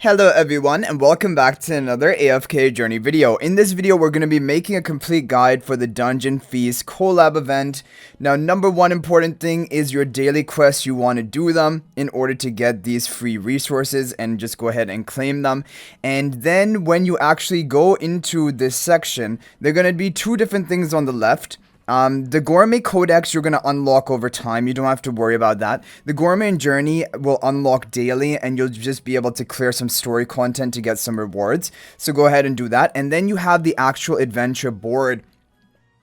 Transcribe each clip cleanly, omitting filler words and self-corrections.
Hello everyone and welcome back to another AFK Journey video. In this video we're going to be making a complete guide for the Dungeon Feast collab event. Now number one important thing is your daily quests. You want to do them in order to get these free resources and just go ahead and claim them. And then when you actually go into this section, there are going to be two different things on the left. The Gourmet Codex you're going to unlock over time. You don't have to worry about that. The Gourmet Journey will unlock daily and you'll just be able to clear some story content to get some rewards. So go ahead and do that. And then you have the actual adventure board.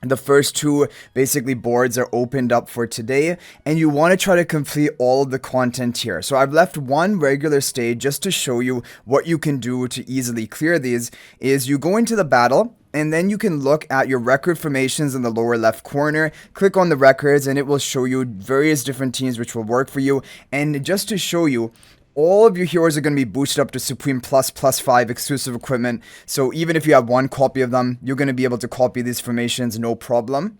The first two basically boards are opened up for today and you want to try to complete all of the content here. So I've left one regular stage just to show you what you can do to easily clear these. Is you go into the battle and then you can look at your record formations in the lower left corner, click on the records and it will show you various different teams which will work for you. And just to show you, all of your heroes are going to be boosted up to Supreme Plus plus 5 exclusive equipment. So even if you have one copy of them, you're going to be able to copy these formations no problem.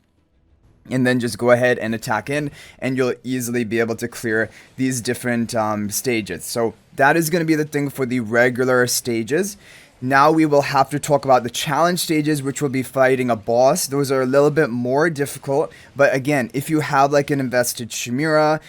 And then just go ahead and attack in and you'll easily be able to clear these different stages. So that is going to be the thing for the regular stages. Now we will have to talk about the challenge stages, which will be fighting a boss. Those are a little bit more difficult, but again, if you have like an invested Chimera,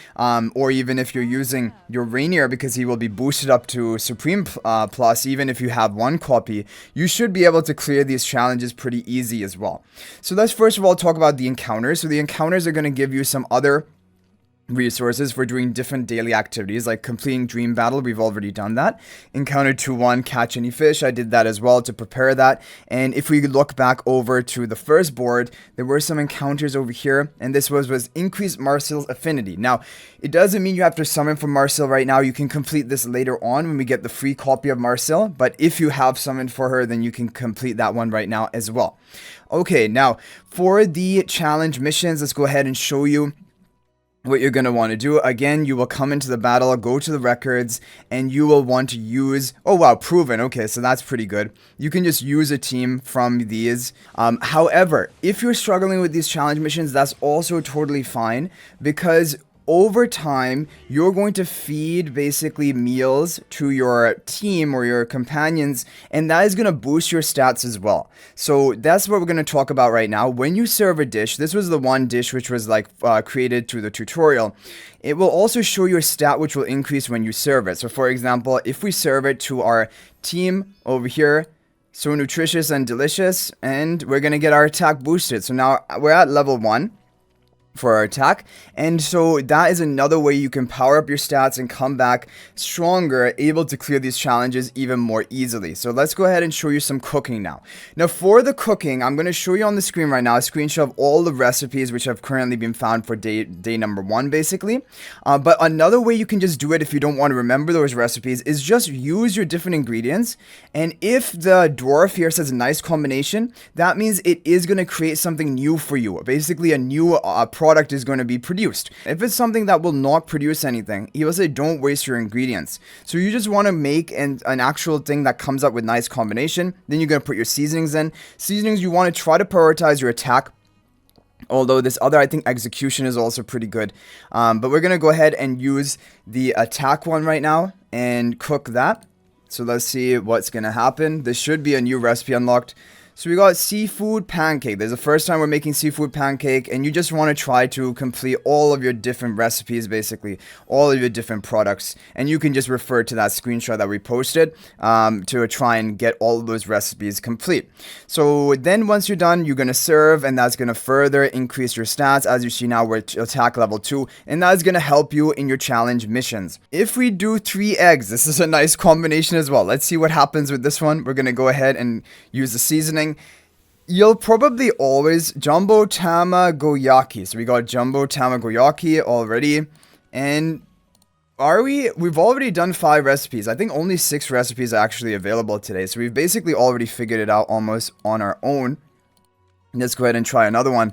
or even if you're using your Rainier because he will be boosted up to Supreme Plus, even if you have one copy, you should be able to clear these challenges pretty easy as well. So let's first of all talk about the encounters. So the encounters are going to give you some other resources for doing different daily activities like completing dream battle. We've already done that. Encounter 2-1 catch any fish. I did that as well to prepare that. And if we look back over to the first board, there were some encounters over here and this was increase Marcel's affinity. Now it doesn't mean you have to summon for Marcel right now. You can complete this later on when we get the free copy of Marcel, but if you have summoned for her, then you can complete that one right now as well. Okay, now for the challenge missions, let's go ahead and show you what you're going to want to do. Again, you will come into the battle, go to the records, and you will want to use, oh wow, proven, okay, so that's pretty good. You can just use a team from these. However, if you're struggling with these challenge missions, that's also totally fine, because over time, you're going to feed basically meals to your team or your companions, and that is going to boost your stats as well. So that's what we're going to talk about right now. When you serve a dish, this was the one dish which was like created through the tutorial. It will also show your stat which will increase when you serve it. So for example, if we serve it to our team over here, so nutritious and delicious, and we're going to get our attack boosted. So now we're at level 1. For our attack, and so that is another way you can power up your stats and come back stronger, able to clear these challenges even more easily. So let's go ahead and show you some cooking now. Now for the cooking, I'm going to show you on the screen right now a screenshot of all the recipes which have currently been found for day number 1 basically. But another way you can just do it if you don't want to remember those recipes is just use your different ingredients, and if the dwarf here says nice combination, that means it is going to create something new for you, basically a new product is going to be produced. If it's something that will not produce anything, he will say don't waste your ingredients. So you just want to make an actual thing that comes up with nice combination. Then you're going to put your seasonings in. Seasonings, you want to try to prioritize your attack, although this other, I think execution is also pretty good. But we're going to go ahead and use the attack one right now and cook that. So let's see what's going to happen. This should be a new recipe unlocked. So we got seafood pancake. This is the first time we're making seafood pancake, and you just want to try to complete all of your different recipes, basically all of your different products, and you can just refer to that screenshot that we posted to try and get all of those recipes complete. So then once you're done, you're going to serve, and that's going to further increase your stats. As you see now, we're at attack level 2, and that is going to help you in your challenge missions. If we do 3 eggs, this is a nice combination as well. Let's see what happens with this one. We're going to go ahead and use the seasoning. You'll probably always Jumbo Tamagoyaki. So we got Jumbo Tamagoyaki already. And we've already done 5 recipes. I think only 6 recipes are actually available today. So we've basically already figured it out almost on our own. Let's go ahead and try another one.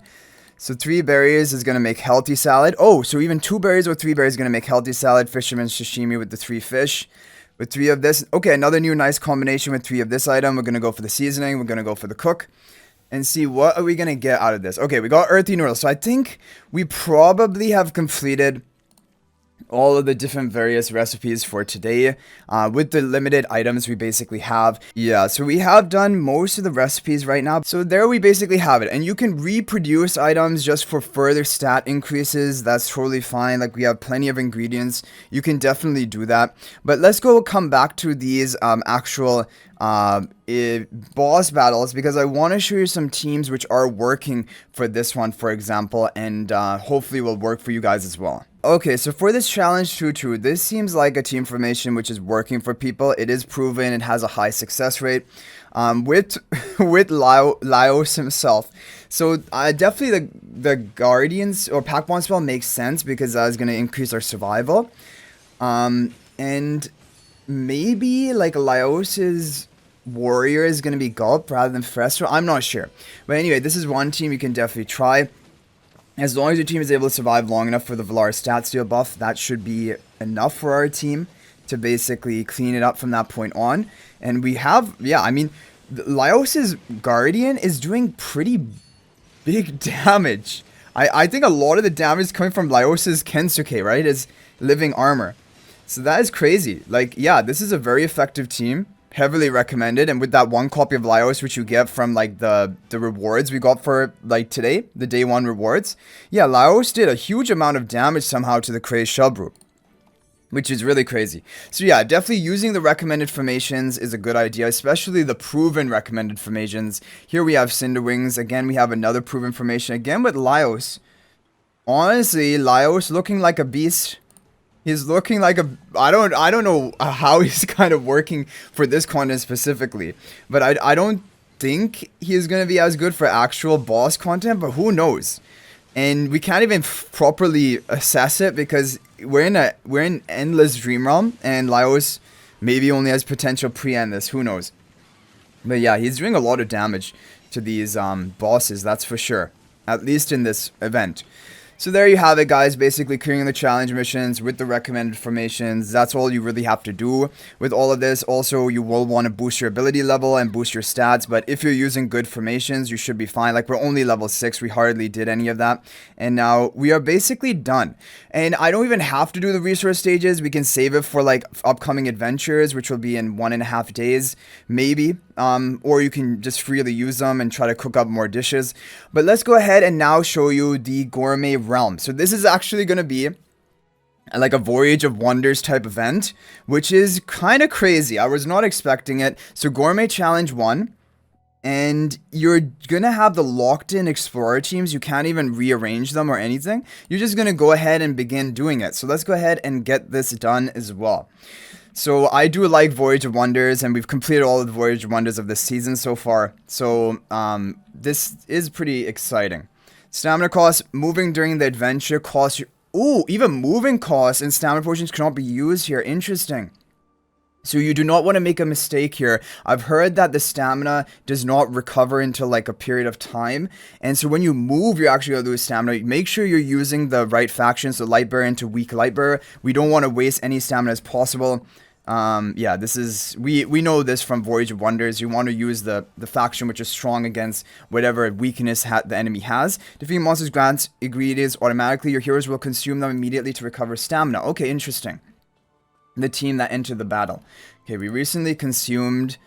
So 3 berries is going to make healthy salad. Oh, so even 2 berries or 3 berries is going to make healthy salad. Fisherman's sashimi with the 3 fish. With 3 of this. Okay, another new nice combination with 3 of this item. We're going to go for the seasoning. We're going to go for the cook. And see what are we going to get out of this. Okay, we got earthy noodles. So I think we probably have completed all of the different various recipes for today with the limited items we basically have. Yeah, so we have done most of the recipes right now. So there we basically have it, and you can reproduce items just for further stat increases. That's totally fine. Like, we have plenty of ingredients. You can definitely do that. But let's come back to these actual boss battles, because I want to show you some teams which are working for this one, for example, and hopefully will work for you guys as well. Okay, so for this challenge 2-2, this seems like a team formation which is working for people. It is proven, it has a high success rate with Laos himself. So definitely the Guardians or Pack Bomb spell makes sense, because that is going to increase our survival. And maybe like Laos's warrior is going to be Gulp rather than Frestro. I'm not sure. But anyway, this is one team you can definitely try. As long as your team is able to survive long enough for the Valar stat steal buff, that should be enough for our team to basically clean it up from that point on. And we have, yeah, I mean, Laos's Guardian is doing pretty big damage. I think a lot of the damage is coming from Laos's Kensuke, right? His living armor. So that is crazy. Like, yeah, this is a very effective team. Heavily recommended. And with that one copy of Laos, which you get from like the rewards we got for like today, the day 1 rewards. Yeah, Laos did a huge amount of damage somehow to the Crazed Shelbru, which is really crazy. So yeah, definitely using the recommended formations is a good idea, especially the proven recommended formations. Here we have Cinderwings. Again, we have another proven formation. Again with Laos. Honestly, Laos looking like a beast. He's looking like a... I don't know how he's kind of working for this content specifically. But I don't think he's going to be as good for actual boss content. But who knows? And we can't even properly assess it, because we're in Endless Dream Realm. And Laos maybe only has potential pre-Endless. Who knows? But yeah, he's doing a lot of damage to these bosses. That's for sure. At least in this event. So there you have it, guys. Basically clearing the challenge missions with the recommended formations. That's all you really have to do with all of this. Also, you will want to boost your ability level and boost your stats. But if you're using good formations, you should be fine. Like, we're only level 6. We hardly did any of that. And now we are basically done. And I don't even have to do the resource stages. We can save it for like upcoming adventures, which will be in 1.5 days, maybe. Or you can just freely use them and try to cook up more dishes. But let's go ahead and now show you the Gourmet Realm. So this is actually going to be like a Voyage of Wonders type event, which is kind of crazy. I was not expecting it. So Gourmet Challenge 1, and you're going to have the locked-in Explorer teams. You can't even rearrange them or anything. You're just going to go ahead and begin doing it. So let's go ahead and get this done as well. So I do like Voyage of Wonders, and we've completed all of the Voyage of Wonders of this season so far. So this is pretty exciting. Stamina costs, moving during the adventure costs... Ooh, even moving costs and stamina potions cannot be used here. Interesting. So you do not want to make a mistake here. I've heard that the stamina does not recover until like a period of time. And so when you move, you're actually going to lose stamina. Make sure you're using the right factions, so Lightbearer into weak Lightbearer. We don't want to waste any stamina as possible. Yeah, this is... We know this from Voyage of Wonders. You want to use the faction which is strong against whatever weakness the enemy has. Defeating monsters grants ingredients automatically. Your heroes will consume them immediately to recover stamina. Okay, interesting. The team that entered the battle. Okay, we recently consumed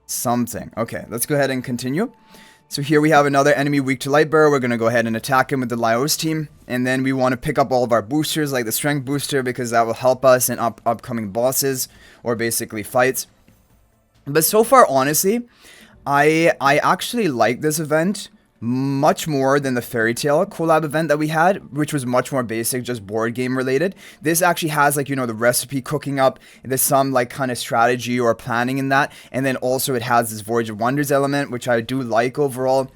something. Okay, let's go ahead and continue. So here we have another enemy weak to Lightbearer. We're going to go ahead and attack him with the Laos team. And then we want to pick up all of our boosters, like the strength booster, because that will help us in upcoming bosses, or basically fights. But so far, honestly, I actually like this event much more than the Fairy Tale collab event that we had, which was much more basic, just board game related. This actually has, like, you know, the recipe cooking up. There's some like kind of strategy or planning in that, and then also it has this Voyage of Wonders element, which I do like overall.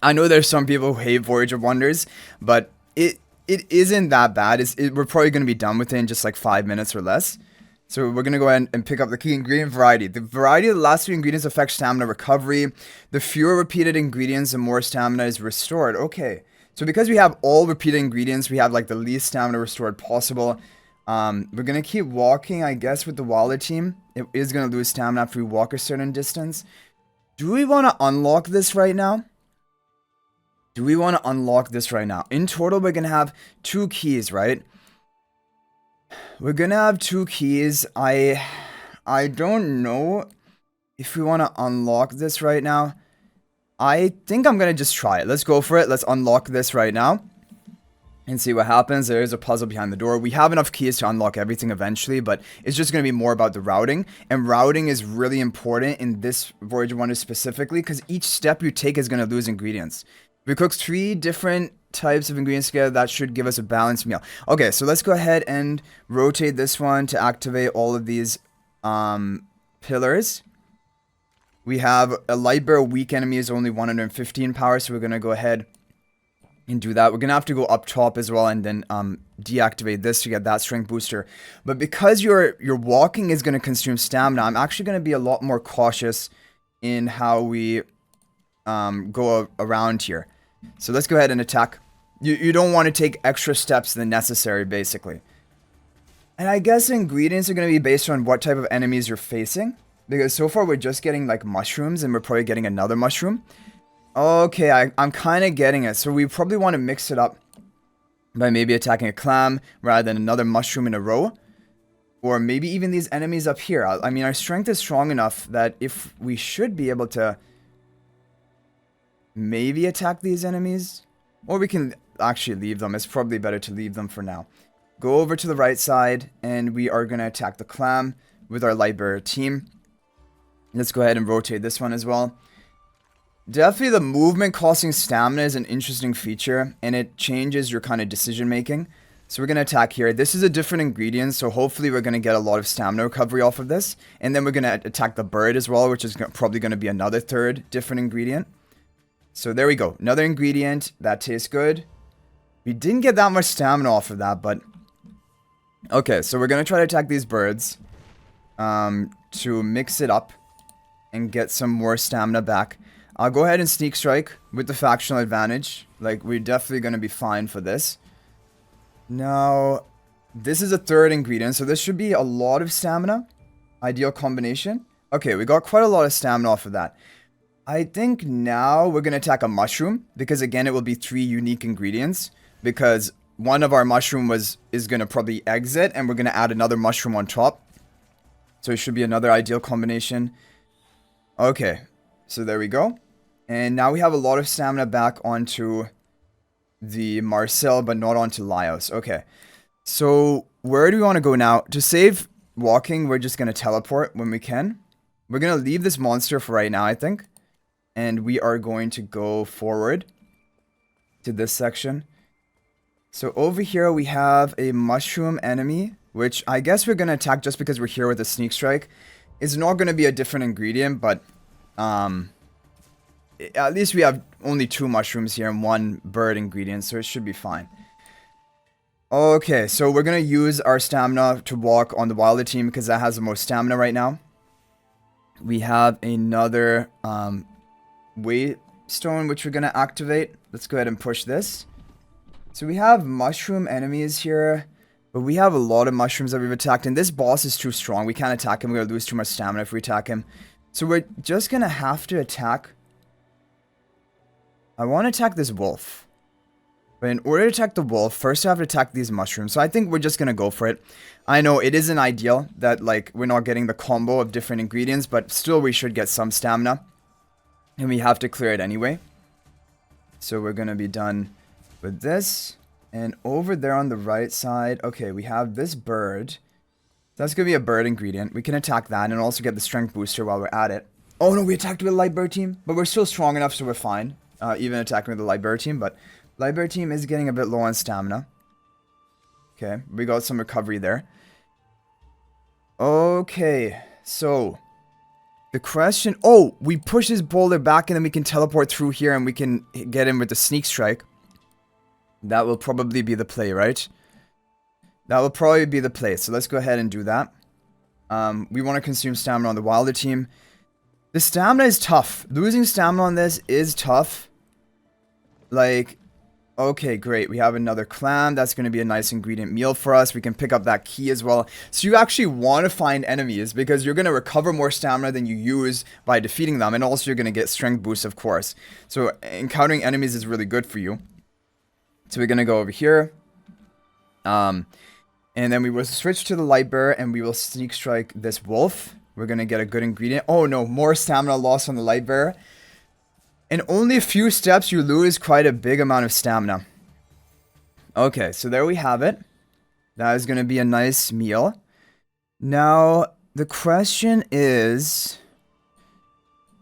I know there's some people who hate Voyage of Wonders, but it isn't that bad. We're probably going to be done with it in just like 5 minutes or less. So we're going to go ahead and pick up the key ingredient variety. The variety of the last 2 ingredients affects stamina recovery. The fewer repeated ingredients, the more stamina is restored. Okay. So because we have all repeated ingredients, we have like the least stamina restored possible. We're going to keep walking, I guess, with the Waller team. It is going to lose stamina after we walk a certain distance. Do we want to unlock this right now? In total, we're going to have 2 keys, right? We're gonna have 2 keys. I don't know if we want to unlock this right now. I think I'm gonna just try it. Let's go for it. Let's unlock this right now and see what happens. There is a puzzle behind the door. We have enough keys to unlock everything eventually, but it's just going to be more about the routing. And routing is really important in this Voyage Wonder specifically, because each step you take is going to lose ingredients. If we cook 3 different types of ingredients together, that should give us a balanced meal. Okay, so let's go ahead and rotate this one to activate all of these pillars. We have a light bear weak enemy is only 115 power, so we're going to go ahead and do that. We're gonna have to go up top as well and then deactivate this to get that strength booster. But because your walking is gonna consume stamina, I'm actually gonna be a lot more cautious in how we go around here. So let's go ahead and attack. You don't want to take extra steps than necessary, basically. And I guess ingredients are gonna be based on what type of enemies you're facing, because so far we're just getting like mushrooms, and we're probably getting another mushroom. Okay, I'm kind of getting it. So we probably want to mix it up by maybe attacking a clam rather than another mushroom in a row. Or maybe even these enemies up here. I mean, our strength is strong enough that if we should be able to maybe attack these enemies. Or we can actually leave them. It's probably better to leave them for now. Go over to the right side, and we are going to attack the clam with our light bearer team. Let's go ahead and rotate this one as well. Definitely the movement costing stamina is an interesting feature, and it changes your kind of decision making. So we're going to attack here. This is a different ingredient, so hopefully we're going to get a lot of stamina recovery off of this. And then we're going to attack the bird as well, which is probably going to be another third different ingredient. So there we go. Another ingredient. That tastes good. We didn't get that much stamina off of that, but... Okay, so we're going to try to attack these birds to mix it up and get some more stamina back. I'll go ahead and sneak strike with the factional advantage. Like, we're definitely going to be fine for this. Now, this is a third ingredient, so this should be a lot of stamina. Ideal combination. Okay, we got quite a lot of stamina off of that. I think now we're going to attack a mushroom, because again, it will be 3 unique ingredients. Because one of our mushroom is going to probably exit, and we're going to add another mushroom on top. So it should be another ideal combination. Okay, so there we go. And now we have a lot of stamina back onto the Marcel, but not onto Laios. Okay. So where do we want to go now? To save walking, we're just going to teleport when we can. We're going to leave this monster for right now, I think. And we are going to go forward to this section. So over here we have a mushroom enemy, which I guess we're going to attack just because we're here with a sneak strike. It's not going to be a different ingredient, but... at least we have only 2 mushrooms here and 1 bird ingredient, so it should be fine. Okay, so we're going to use our stamina to walk on the wilder team because that has the most stamina right now. We have another weight stone which we're going to activate. Let's go ahead and push this. So we have mushroom enemies here, but we have a lot of mushrooms that we've attacked, and this boss is too strong. We can't attack him. We're going to lose too much stamina if we attack him. So we're just going to have to attack... I want to attack this wolf. But in order to attack the wolf, first I have to attack these mushrooms. So I think we're just going to go for it. I know it isn't ideal that, like, we're not getting the combo of different ingredients, but still we should get some stamina. And we have to clear it anyway. So we're going to be done with this. And over there on the right side, okay, we have this bird. That's going to be a bird ingredient. We can attack that and also get the strength booster while we're at it. Oh no, we attacked with a light bird team. But we're still strong enough, so we're fine. Even attacking with the light bear team, but light bear team is getting a bit low on stamina. Okay, we got some recovery there. Okay, so the question... Oh, we push this boulder back and then we can teleport through here and we can get him with the sneak strike. That will probably be the play, right? That will probably be the play, so let's go ahead and do that. We want to consume stamina on the wilder team. The stamina is tough. Losing stamina on this is tough. Like, okay, great. We have another clam. That's going to be a nice ingredient meal for us. We can pick up that key as well. So you actually want to find enemies because you're going to recover more stamina than you use by defeating them. And also you're going to get strength boosts, of course. So encountering enemies is really good for you. So we're going to go over here. And then we will switch to the light bearer and we will sneak strike this wolf. We're going to get a good ingredient. Oh no, more stamina loss on the light bearer. In only a few steps, you lose quite a big amount of stamina. Okay, so there we have it. That is going to be a nice meal. Now, the question is,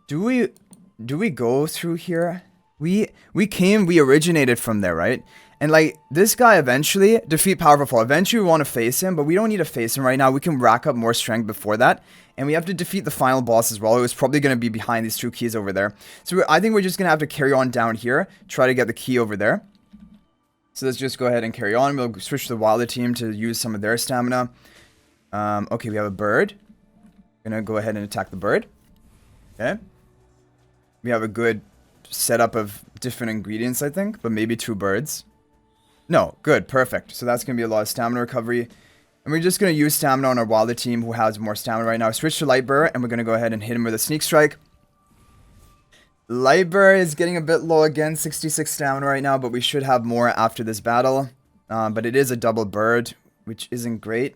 do we go through here? We originated from there, right? And like, this guy eventually, defeat powerful foe. Eventually we want to face him, but we don't need to face him right now. We can rack up more strength before that. And we have to defeat the final boss as well. It was probably going to be behind these two keys over there. So I think we're just going to have to carry on down here. Try to get the key over there. So let's just go ahead and carry on. We'll switch to the Wilder team to use some of their stamina. Okay, we have a bird. Gonna go ahead and attack the bird. Okay. We have a good setup of different ingredients, I think. But maybe 2 birds. No, good, perfect. So that's going to be a lot of stamina recovery. And we're just going to use stamina on our Wilder team who has more stamina right now. Switch to Lightbearer and we're going to go ahead and hit him with a sneak strike. Lightbearer is getting a bit low again, 66 stamina right now, but we should have more after this battle. But it is a double bird, which isn't great.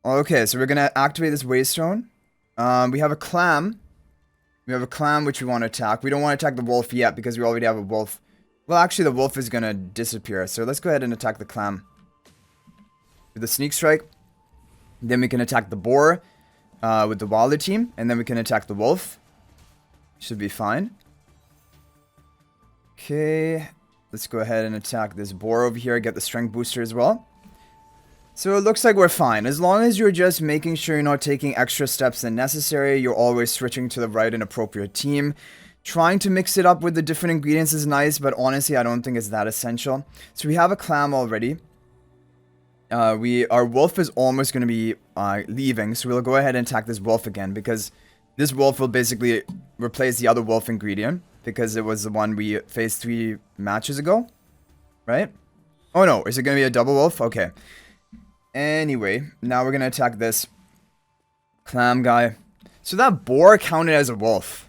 Okay, so we're going to activate this Waystone. We have a clam. We have a clam which we want to attack. We don't want to attack the wolf yet because we already have a wolf. Well, actually, the wolf is going to disappear. So let's go ahead and attack the clam. With the sneak strike. Then we can attack the boar with the Wilder team. And then we can attack the wolf. Should be fine. Okay. Let's go ahead and attack this boar over here. Get the strength booster as well. So it looks like we're fine. As long as you're just making sure you're not taking extra steps than necessary. You're always switching to the right and appropriate team. Trying to mix it up with the different ingredients is nice, but honestly, I don't think it's that essential. So we have a clam already. Our wolf is almost going to be leaving, so we'll go ahead and attack this wolf again, because this wolf will basically replace the other wolf ingredient, because it was the one we faced 3 matches ago, right? Oh no, is it going to be a double wolf? Okay. Anyway, now we're going to attack this clam guy. So that boar counted as a wolf.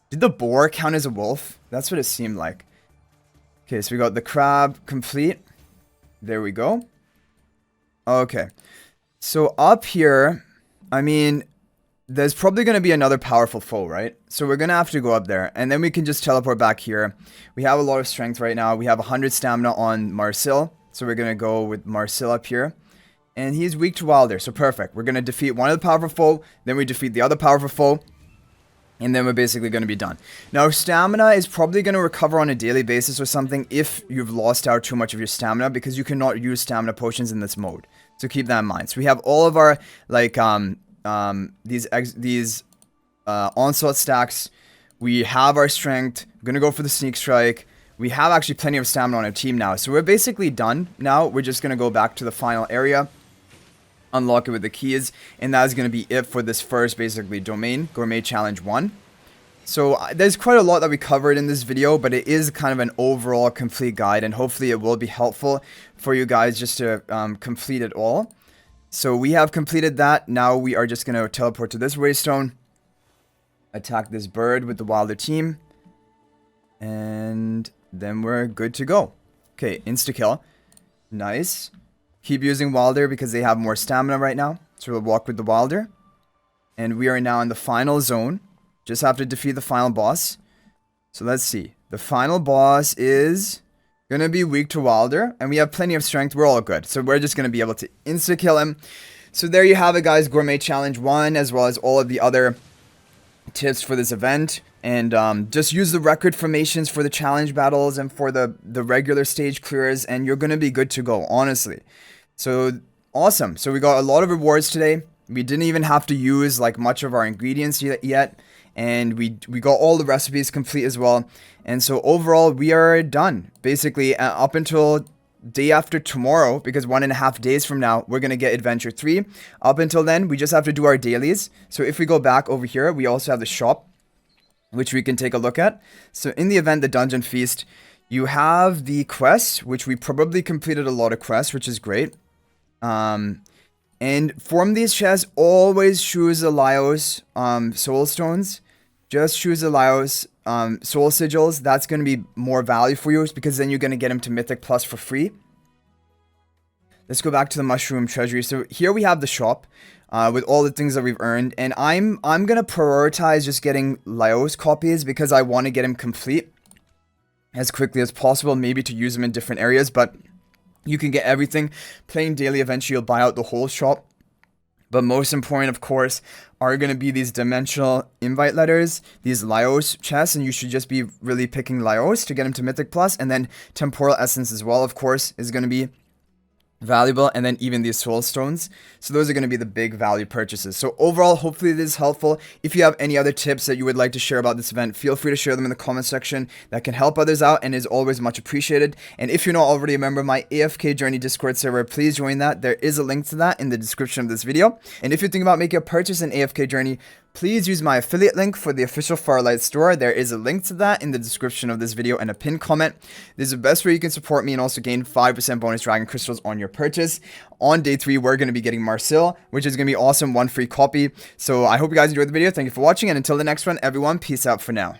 Did the boar count as a wolf? That's what it seemed like. Okay, so we got the crab complete. There we go. Okay. So up here, I mean, there's probably going to be another powerful foe, right? So we're going to have to go up there. And then we can just teleport back here. We have a lot of strength right now. We have 100 stamina on Marcel. So we're going to go with Marcel up here. And he's weak to Wilder, so perfect. We're going to defeat one of the powerful foe. Then we defeat the other powerful foe. And then we're basically going to be done. Now, stamina is probably going to recover on a daily basis or something if you've lost out too much of your stamina, because you cannot use stamina potions in this mode. So keep that in mind. So we have all of our, like, these onslaught stacks. We have our strength. We're going to go for the sneak strike. We have actually plenty of stamina on our team now. So we're basically done now. We're just going to go back to the final area. Unlock it with the keys, and that is going to be it for this first basically domain, Gourmet Challenge 1. So there's quite a lot that we covered in this video, but it is kind of an overall complete guide, and hopefully it will be helpful for you guys just to complete it all. So we have completed that. Now we are just going to teleport to this Waystone, attack this bird with the Wilder team, and then we're good to go. Okay, insta-kill. Nice. Keep using Wilder because they have more stamina right now. So we'll walk with the Wilder. And we are now in the final zone. Just have to defeat the final boss. So let's see. The final boss is going to be weak to Wilder. And we have plenty of strength. We're all good. So we're just going to be able to insta-kill him. So there you have it, guys. Gourmet Challenge 1, as well as all of the other tips for this event. And just use the record formations for the challenge battles and for the regular stage clears. And you're going to be good to go, honestly. So, awesome. So, we got a lot of rewards today. We didn't even have to use, like, much of our ingredients yet. And we got all the recipes complete as well. And so, overall, we are done. Basically, up until day after tomorrow, because 1.5 days from now, we're going to get Adventure 3. Up until then, we just have to do our dailies. So, if we go back over here, we also have the shop, which we can take a look at. So, in the event, the Dungeon Feast, you have the quests, which we probably completed a lot of quests, which is great. And from these chests, always choose Elios soul stones. Just choose Elios soul sigils. That's going to be more value for you, because then you're going to get them to Mythic Plus for free. let's go back to the mushroom treasury. So here we have the shop with all the things that we've earned, and I'm gonna prioritize just getting Leo's copies because I want to get him complete as quickly as possible, maybe to use them in different areas, but you can get everything. Playing daily, eventually you'll buy out the whole shop. But most important, of course, are going to be these dimensional invite letters, these Lyos chests, and you should just be really picking Lyos to get him to Mythic Plus, and then Temporal Essence as well, of course, is going to be valuable, and then even these soul stones. So those are going to be the big value purchases. So overall, hopefully this is helpful. If you have any other tips that you would like to share about this event, feel free to share them in the comment section. That can help others out and is always much appreciated. And if you're not already a member of my AFK Journey Discord server, please join that. There is a link to that in the description of this video. And if you're thinking about making a purchase in AFK Journey, please use my affiliate link for the official Farlight store. There is a link to that in the description of this video and a pinned comment. This is the best way you can support me and also gain 5% bonus dragon crystals on your purchase. On day 3, we're going to be getting Marcel, which is going to be awesome, 1 free copy. So I hope you guys enjoyed the video. Thank you for watching, and until the next one, everyone, peace out for now.